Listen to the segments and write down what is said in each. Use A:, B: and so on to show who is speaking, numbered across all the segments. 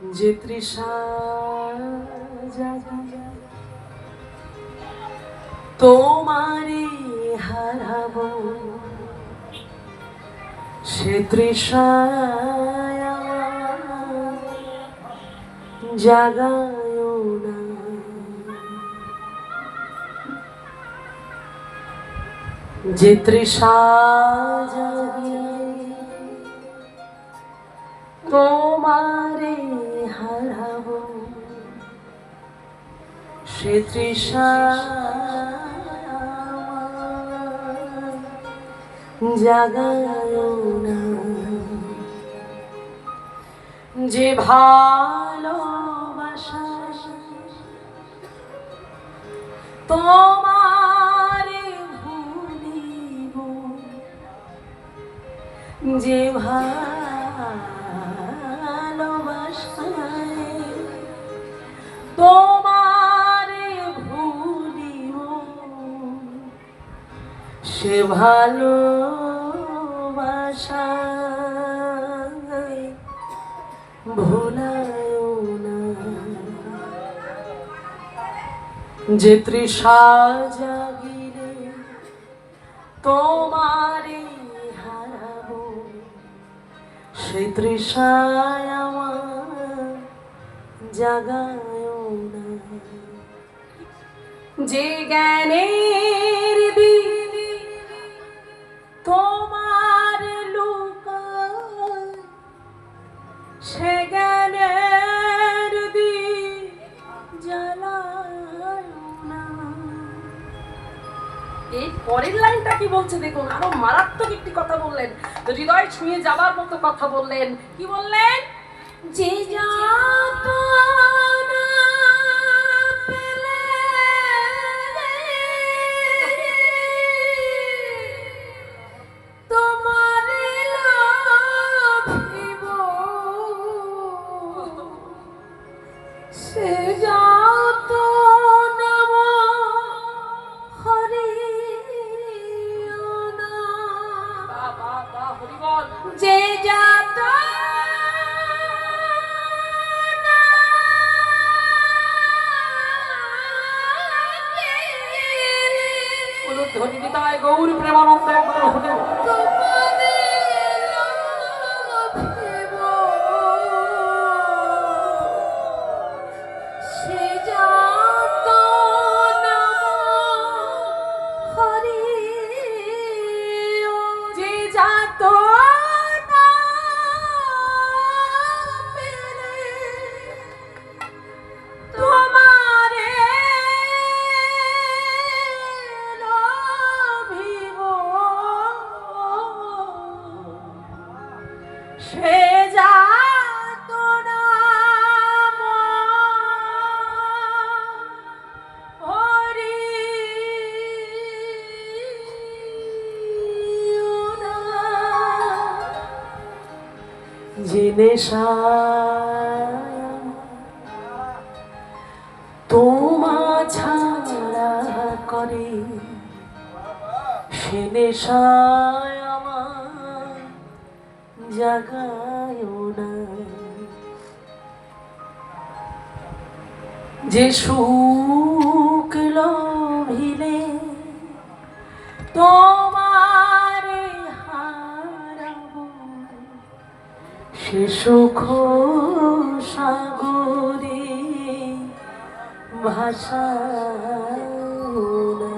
A: যে তৃষা তোমারে হারাবো সে তৃষা জাগায় না। যে তৃষা তোমারে হারাবো সে তৃষা জাগায় না। যে ভালোবাসা তোমারে ভুলিব, যে ভালোবাসায় তোমারে ভুলিব, সে ভালোবাসা ভোলায় না। যে তৃষা জাগিলে তোমারে হারাবো সে তৃষায় আমার জাগায় না। যে জ্ঞানের দিনে তোমার লুকায় সে জ্ঞানের দিন জ্বালায় না। এই পরের লাইনটা কি বলছে দেখুন, আরো মারাত্মক একটি কথা বললেন, হৃদয় ছুঁয়ে যাবার মতো কথা বললেন। কি বললেন? যে যাত না পেলে তোমারে লাভিব, সে যাত নাম হরিও না। যে যাত ধনী নিতাই গৌর প্রেমানন্দ একবার হতে সে যাত নাম হরিও না। যে নেশা তোমা ছাড়া করে সে নেশায় আমার জাগায় না। যে সুখ লোভিলে তোমারে হারাবো সে সুখ সাগরে ভাষায় না।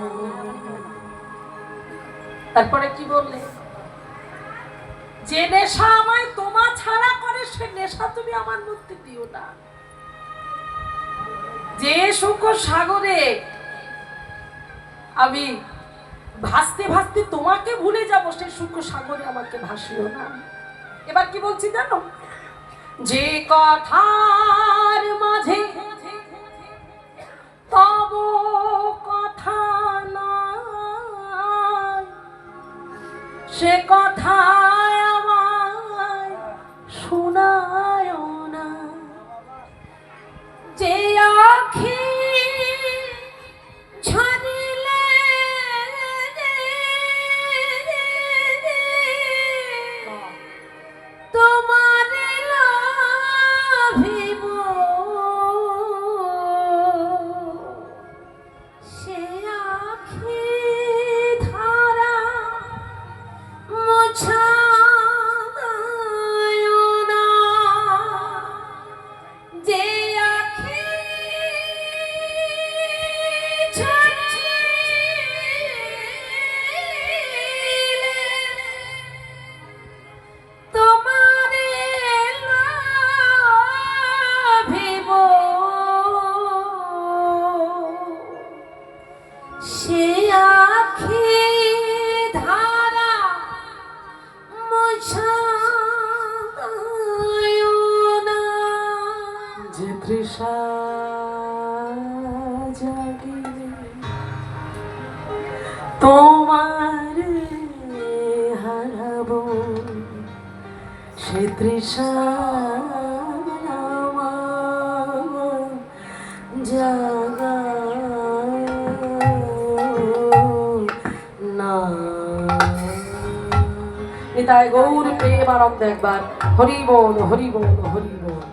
A: তারপরে কি বললে? যে নেশা আমায় তোমা ছাড়া করে সে নেশা তুমি আমার মধ্যে দিও না। যে সুখ সাগরে আমি ভাসতে ভাসতে তোমাকে ভুলে যাব সে সুখ সাগরে আমাকে ভাসিও না। এবার কি বলছি জানো? যে কথার মাঝে তব কথা নাই সে কথা আমায় শোনায় না। যে আখি ছাড়িলে তোমার লাভিব তৃষা জাগিলে তোমার হারাবো, সে তৃষা জাগা না। নিতাই গৌর প্রেমানন্দ একবার হরি বল হরি বল হরি বল।